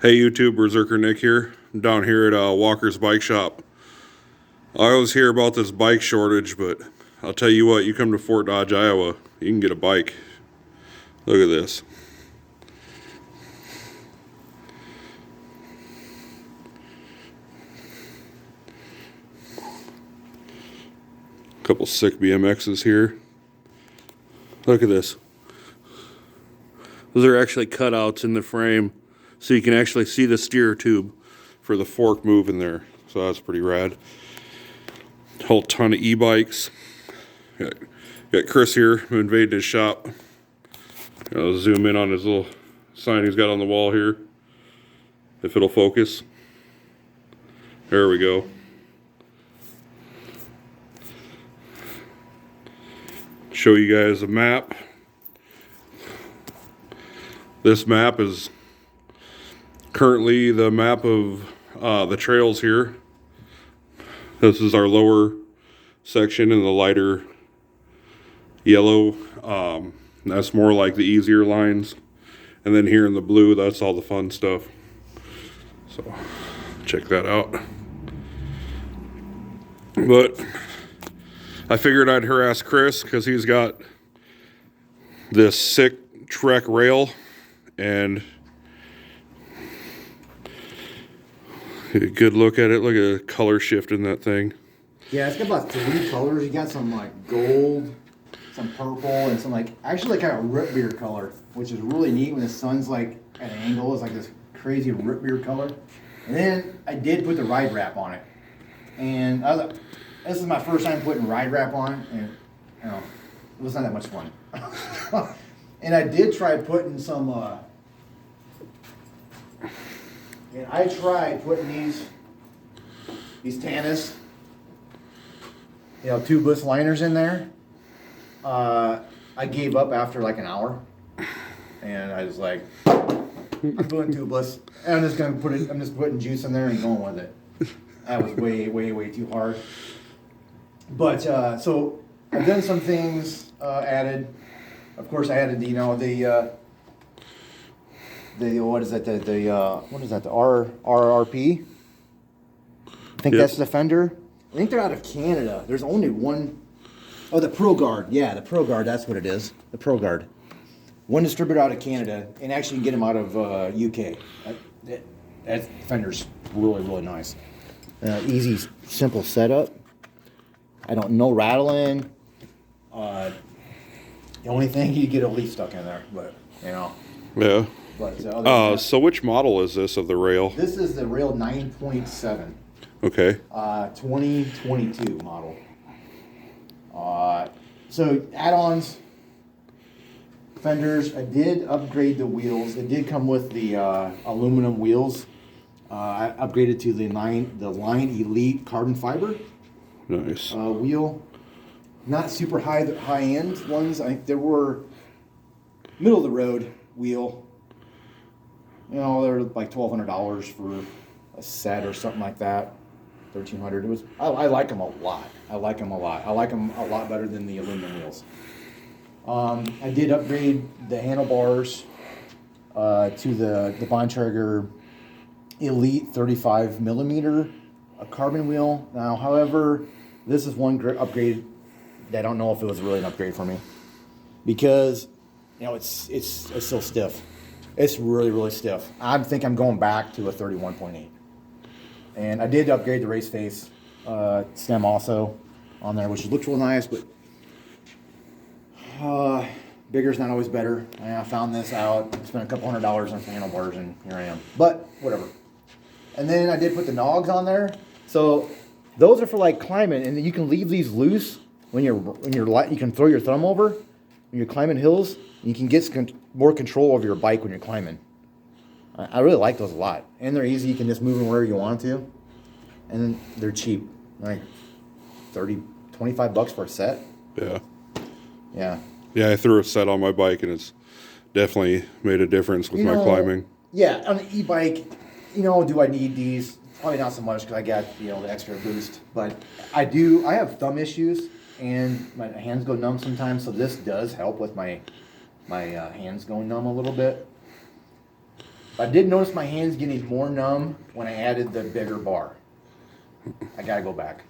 Hey YouTube, Berserker Nick here. I'm down here at Walker's Bike Shop. I always hear about this bike shortage, but I'll tell you what, you come to Fort Dodge, Iowa, you can get a bike. Look at this. A couple sick BMXs here. Look at this. Those are actually cutouts in the frame, so you can actually see the steer tube for the fork move in there. So that's pretty rad. Whole ton of e-bikes. Got Chris here who invaded his shop. I'll zoom in on his little sign he's got on the wall here, if it'll focus. There we go. Show you guys a map. This map is currently the map of the trails here. This is our lower section in the lighter yellow. That's more like the easier lines. And then here in the blue, that's all the fun stuff. So check that out. But I figured I'd harass Chris because he's got this sick Trek rail and a good look at it. Look at the color shift in that thing. Yeah, it's got about 3 colors. You got some like gold, some purple, and some actually like kind of root beer color, which is really neat when the sun's like at an angle. It's like this crazy root beer color. And then I did put the ride wrap on it, and I was like, this is my first time putting ride wrap on it, and it was not that much fun. And I did try putting some. And I tried putting these Tanis, tubeless liners in there. I gave up after like an hour, and I was like, I'm doing tubeless. And I'm just putting juice in there and going with it. That was way too hard. But so I've done some things. Added, of course, I added what is that? What is that? The RRP. I think that's the fender. I think they're out of Canada. There's only one. Oh, the Pro Guard. Yeah, the Pro Guard. That's what it is. The Pro Guard. One distributor out of Canada, and actually you can get them out of UK. That fender's really nice. Easy, simple setup. I don't no rattling. The only thing you get a leaf stuck in there, but Yeah. But so which model is this of the rail? This is the rail 9.7. Okay. 2022 model. So add-ons, fenders. I did upgrade the wheels. It did come with the aluminum wheels. I upgraded to the Line Elite carbon fiber. Nice. Wheel. Not super high end ones. I think there were middle of the road wheel. They're like $1,200 for a set or something like that. $1,300. I like them a lot. I like them a lot better than the aluminum wheels. I did upgrade the handlebars to the Bontrager Elite 35 millimeter carbon wheel. Now, however, this is one upgrade that I don't know if it was really an upgrade for me because it's still stiff. It's really stiff. I think I'm going back to a 31.8. And I did upgrade the race face stem also on there, which looks real nice, but bigger's not always better. I found this out, spent a couple $100 on handlebars, and here I am. But whatever. And then I did put the nogs on there. So those are for like climbing, and you can leave these loose when you're light. You can throw your thumb over when you're climbing hills. You can get more control over your bike when you're climbing. I really like those a lot. And they're easy. You can just move them wherever you want to. And they're cheap. Like $25 for a set. Yeah. Yeah. Yeah, I threw a set on my bike, and it's definitely made a difference with my climbing. Yeah, on the e-bike, do I need these? Probably not so much because I got, the extra boost. But I have thumb issues, and my hands go numb sometimes, so this does help with my hands going numb a little bit. I did notice my hands getting more numb when I added the bigger bar. I gotta go back.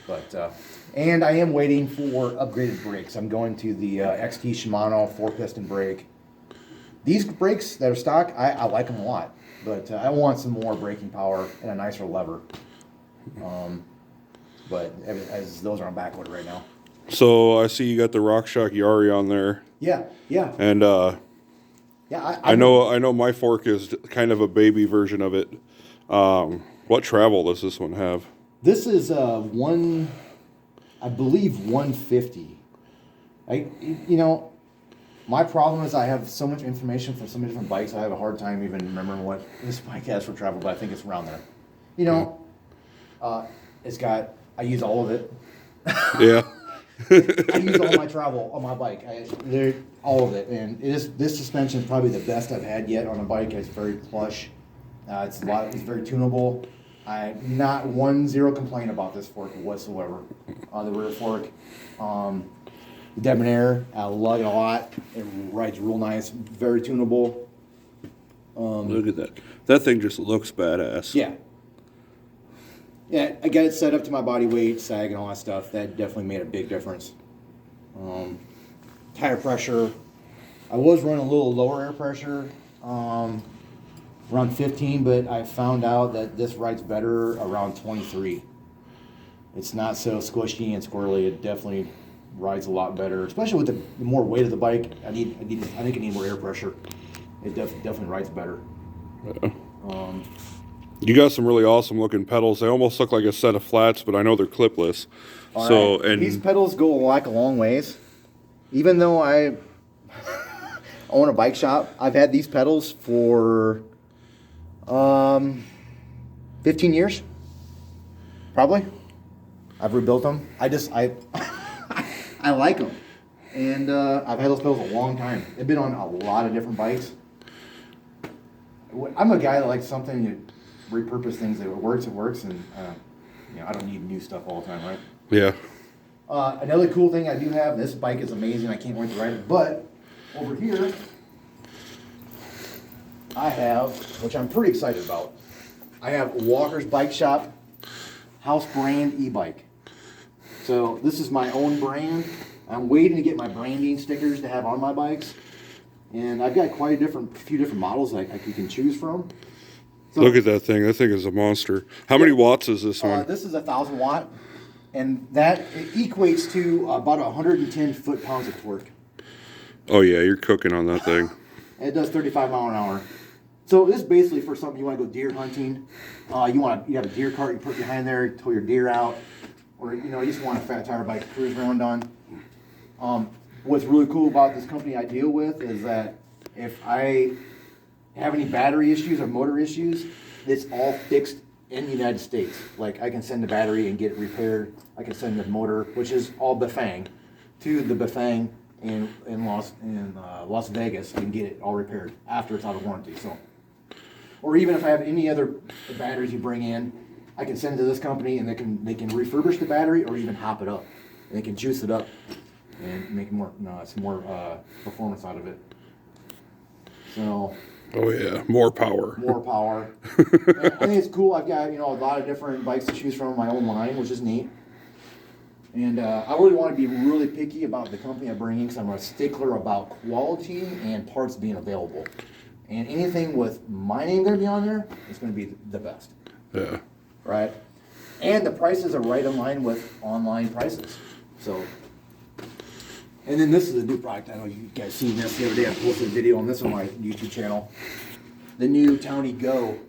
But and I am waiting for upgraded brakes. I'm going to the XT Shimano 4-piston brake. These brakes that are stock, I like them a lot, but I want some more braking power and a nicer lever. But as those are on back order right now. So I see you got the RockShox Yari on there. Yeah. And Yeah, I know my fork is kind of a baby version of it. What travel does this one have? This is I believe 150. My problem is I have so much information for so many different bikes. I have a hard time even remembering what this bike has for travel, but I think it's around there. I use all of it. Yeah. I use all my travel on my bike. All of it, and this suspension is probably the best I've had yet on a bike. It's very plush. It's very tunable. I'm not 0 complaint about this fork whatsoever. The rear fork, the debonair, I love it a lot. It rides real nice, very tunable. Look at that. That thing just looks badass. Yeah, I got it set up to my body weight, sag, and all that stuff. That definitely made a big difference. Tire pressure, I was running a little lower air pressure, around 15, but I found out that this rides better around 23. It's not so squishy and squirrely. It definitely rides a lot better, especially with the more weight of the bike. I think I need more air pressure. It definitely rides better. Yeah. You got some really awesome looking pedals. They almost look like a set of flats, but I know they're clipless. All right. And these pedals go like a long ways. Even though I own a bike shop, I've had these pedals for 15 years, probably. I've rebuilt them. I like them, and I've had those pedals a long time. They've been on a lot of different bikes. I'm a guy that likes something, you repurpose things. If it works, and I don't need new stuff all the time, right? Yeah. Another cool thing I do have, this bike is amazing. I can't wait to ride it. But over here, I have, which I'm pretty excited about, I have Walker's Bike Shop house brand e-bike. So this is my own brand. I'm waiting to get my branding stickers to have on my bikes. And I've got quite a few different models you can choose from. So, look at that thing. That thing is a monster. How many watts is this one? This is 1,000 watt. And that equates to about 110 foot-pounds of torque. Oh, yeah, you're cooking on that thing. It does 35 mile an hour. So this is basically for something you want to go deer hunting. You have a deer cart you put behind there, tow your deer out, or you just want a fat tire bike to cruise around on. What's really cool about this company I deal with is that if I have any battery issues or motor issues, it's all fixed in the United States. Like I can send the battery and get it repaired. I can send the motor, which is all Bafang, to the Bafang in Las Vegas and get it all repaired after it's out of warranty. So, or even if I have any other batteries you bring in, I can send it to this company and they can refurbish the battery or even hop it up. And they can juice it up and make some more performance out of it. So. Oh yeah, more power. More power. I think it's cool. I've got a lot of different bikes to choose from in my own line, which is neat. And I really want to be really picky about the company I bring in because I'm a stickler about quality and parts being available. And anything with my name going to be on there is going to be the best. Yeah. Right. And the prices are right in line with online prices. So. And then this is a new product. I know you guys seen this the other day. I posted a video on this on my YouTube channel. The new Townie Go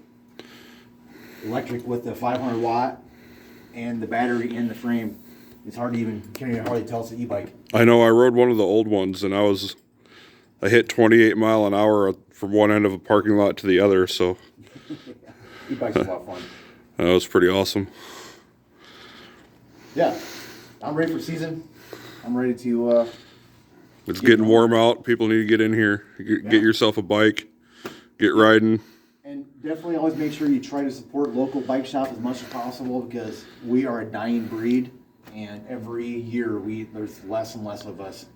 electric with the 500 watt and the battery in the frame. It's hard to can't hardly tell it's an e-bike. I know. I rode one of the old ones, and I hit 28 mile an hour from one end of a parking lot to the other. So e-bikes are a lot of fun. That was pretty awesome. Yeah, I'm ready for season. I'm ready to. It's getting warm out. People need to get in here. Get yourself a bike. Get riding. And definitely always make sure you try to support local bike shops as much as possible because we are a dying breed, and every year there's less and less of us,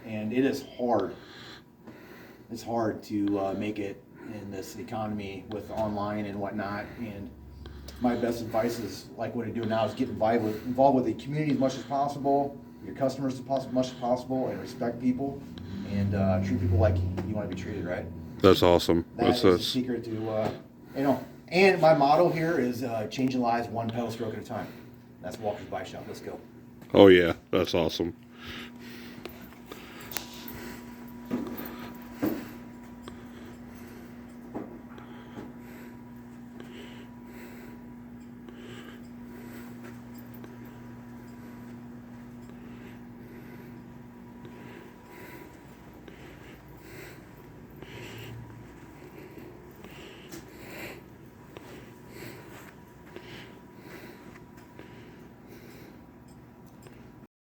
and it is hard. It's hard to make it in this economy with online and whatnot. And my best advice is, like what I do now, is get involved with the community as much as possible, your customers as much as possible, and respect people, and treat people like you want to be treated, right? That's awesome. That's the secret to, and my motto here is changing lives one pedal stroke at a time. That's Walker's Bike Shop. Let's go. Oh yeah, that's awesome.